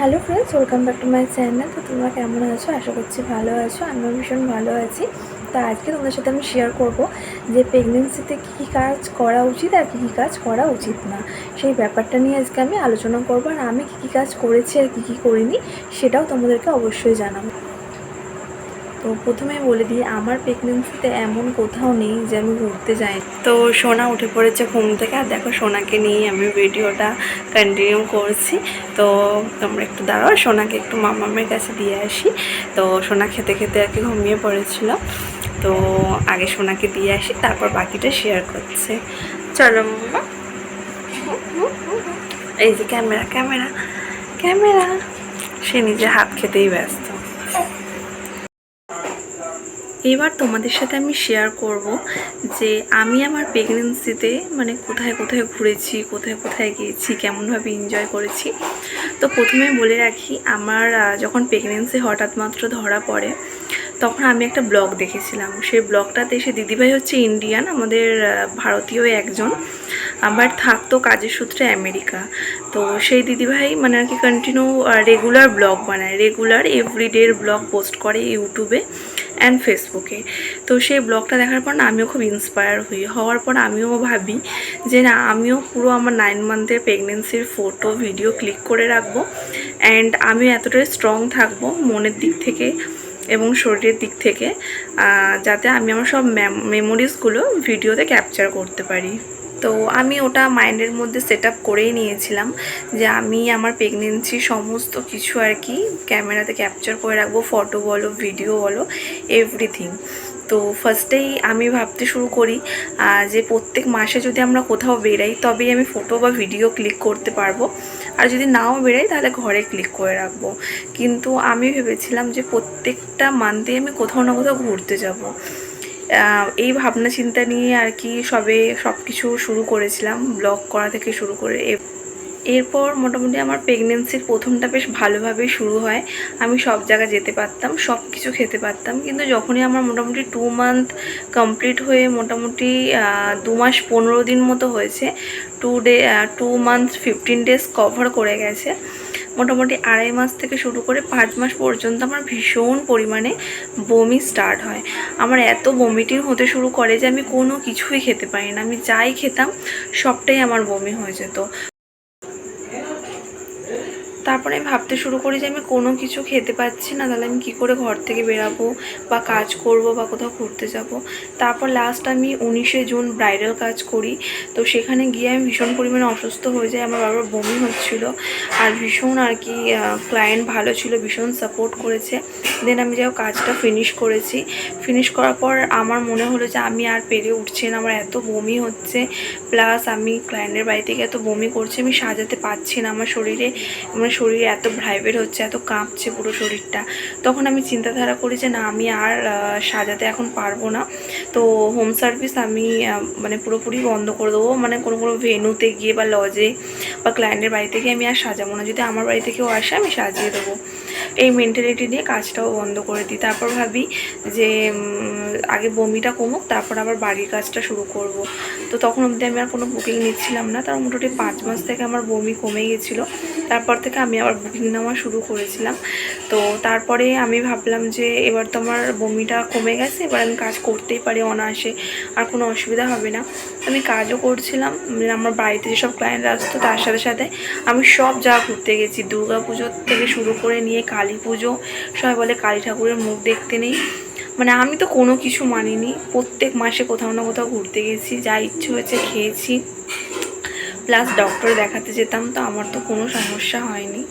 Hello friends, welcome back to my channel. তো তোমরা কেমন আছো? আশা করছি ভালো আছো। আমিও ভীষণ ভালো আছি। তো আজকে তোমাদের সাথে আমি শেয়ার করব যে প্রেগনেন্সিতে কী কী কাজ করা উচিত আর কী কী কাজ করা উচিত না, সেই ব্যাপারটা নিয়ে আজকে আমি আলোচনা করবো। আর আমি কী কী কাজ করেছি আর কী কী করিনি সেটাও তোমাদেরকে অবশ্যই জানাবো। তো প্রথমেই বলে দিই, আমার প্রেগনেন্সিতে এমন কোথাও নেই যে আমি ঘুরতে যাই। তো সোনা উঠে পড়েছে ঘুম থেকে, আর দেখো সোনাকে নিয়ে আমি ভিডিওটা কন্টিনিউ করছি। তো তোমরা একটু দাঁড়াও, সোনাকে একটু মামামের কাছে দিয়ে আসি। তো সোনা খেতে খেতে আর কি ঘুমিয়ে পড়েছিল। তো আগে সোনাকে দিয়ে আসি, তারপর বাকিটা শেয়ার করছে। চলো মামা। এই যে ক্যামেরা ক্যামেরা ক্যামেরা, সে নিজে হাত খেতেই ব্যস্ত। এবার তোমাদের সাথে আমি শেয়ার করব যে আমি আমার প্রেগনেন্সিতে মানে কোথায় কোথায় ঘুরেছি, কোথায় কোথায় গিয়েছি, কেমনভাবে এনজয় করেছি। তো প্রথমে বলে রাখি, আমার যখন প্রেগনেন্সি হঠাৎ মাত্র ধরা পড়ে তখন আমি একটা ব্লগ দেখেছিলাম। সেই ব্লগটাতে সে দিদিভাই হচ্ছে ইন্ডিয়ান, আমাদের ভারতীয় একজন, আবার থাকতো কাজের সূত্রে আমেরিকা। তো সেই দিদিভাই মানে আর কি কন্টিনিউ রেগুলার ব্লগ বানায়, রেগুলার এভরিডের ব্লগ পোস্ট করে ইউটিউবে অ্যান্ড ফেসবুকে। তো সেই ব্লগটা দেখার পর না আমিও খুব ইন্সপায়ার হওয়ার পর আমিও ভাবি যে না, আমিও পুরো আমার 9 মান্থের প্রেগনেন্সির ফটো ভিডিও ক্লিক করে রাখবো, অ্যান্ড আমিও এতটাই স্ট্রং থাকবো মনের দিক থেকে এবং শরীরের দিক থেকে, যাতে আমি আমার সব মেমোরিজগুলো ভিডিওতে ক্যাপচার করতে পারি। তো আমি ওটা মাইন্ডের মধ্যে সেট আপ করেই নিয়েছিলাম যে আমি আমার প্রেগনেন্সির সমস্ত কিছু আর কি ক্যামেরাতে ক্যাপচার করে রাখবো, ফটো বলো ভিডিও বলো এভরিথিং। তো ফার্স্টেই আমি ভাবতে শুরু করি যে প্রত্যেক মাসে যদি আমরা কোথাও বেরাই তবেই আমি ফটো বা ভিডিও ক্লিক করতে পারবো, আর যদি নাও বেরাই তাহলে ঘরে ক্লিক করে রাখবো। কিন্তু আমি ভেবেছিলাম যে প্রত্যেকটা মান্থে আমি কোথাও না কোথাও ঘুরতে যাব। এই ভাবনা চিন্তা নিয়ে আর কি সব কিছু শুরু করেছিলাম, ব্লগ করা থেকে শুরু করে। এরপর মোটামুটি আমার প্রেগনেন্সির প্রথমটা বেশ ভালোভাবেই শুরু হয়। আমি সব জায়গায় যেতে পারতাম, সব কিছু খেতে পারতাম। কিন্তু যখনই আমার মোটামুটি 2 মান্থ কমপ্লিট হয়ে মোটামুটি 2 মাস 15 দিন মতো হয়েছে, 2 মান্থ 15 ডেজ কভার করে গেছে, মোটামুটি 2.5 মাস থেকে শুরু করে 5 মাস পর্যন্ত আমার ভীষণ পরিমাণে বমি স্টার্ট হয়। আমার এত বমিটিং হতে শুরু করে যে আমি কোনো কিছুই খেতে পারি না। আমি যাই খেতাম সবটাই আমার বমি হয়ে যেত। তারপরে আমি ভাবতে শুরু করি যে আমি কোনো কিছু খেতে পাচ্ছি না, তাহলে আমি কী করে ঘর থেকে বেরাবো বা কাজ করব বা কোথাও ঘুরতে যাব। তারপর লাস্ট আমি 19শে জুন ব্রাইডাল কাজ করি। তো সেখানে গিয়ে আমি ভীষণ পরিমাণে অসুস্থ হয়ে যাই, আমার বারবার বমি হচ্ছিল। আর ভীষণ আর কি ক্লায়েন্ট ভালো ছিল, ভীষণ সাপোর্ট করেছে। দেন আমি যাও কাজটা ফিনিশ করেছি। ফিনিশ করার পর আমার মনে হলো যে আমি আর পেরে উঠছি না, আমার এত বমি হচ্ছে, প্লাস আমি ক্লায়েন্টের বাড়ি থেকে এত বমি করছি, আমি সাজাতে পারছি না। আমার শরীরে এত ভাইব্রেট হচ্ছে, এত কাঁপছে পুরো শরীরটা। তখন আমি চিন্তাধারা করি যে না, আমি আর সাজাতে এখন পারবো না। তো হোম সার্ভিস আমি মানে পুরোপুরি বন্ধ করে দেবো, মানে কোনো ভেন্যুতে গিয়ে বা লজে বা ক্লায়েন্টের বাড়ি থেকে আমি আর সাজাবো না। যদি আমার বাড়ি থেকেও আসে আমি সাজিয়ে দেবো, এই মেন্টালিটি নিয়ে কাজটাও বন্ধ করে দিই। তারপর ভাবি যে আগে বমিটা কমুক, তারপর আবার বাড়ির কাজটা শুরু করব। তো তখন অবধি আমি আর কোনো বুকিং নিচ্ছিলাম না। তার মোটামুটি 5 মাস থেকে আমার বমি কমে গেছিলো। তারপর থেকে আমি আবার বুকিং নেওয়া শুরু করেছিলাম। তো তারপরে আমি ভাবলাম যে এবার তো আমার বমিটা কমে গেছে, এবার আমি কাজ করতেই পারি অনায়াসে, আর কোনো অসুবিধা হবে না। আমি কাজও করছিলাম, আমার বাড়িতে যেসব ক্লায়েন্টরা আসতো তার সাথে সাথে আমি সব জায়গা ঘুরতে গেছি। দুর্গা পুজো থেকে শুরু করে নিয়ে কালী পুজো, সবাই বলে কালী ঠাকুরের মুখ দেখতে নেই, মানে আমি তো কোনো কিছু মানিনি। প্রত্যেক মাসে কোথাও না কোথাও ঘুরতে গেছি, যা ইচ্ছে হয়েছে খেয়েছি, প্লাস ডক্টর দেখাতে যেতাম। তো আমার তো কোনো সমস্যা হয়নি।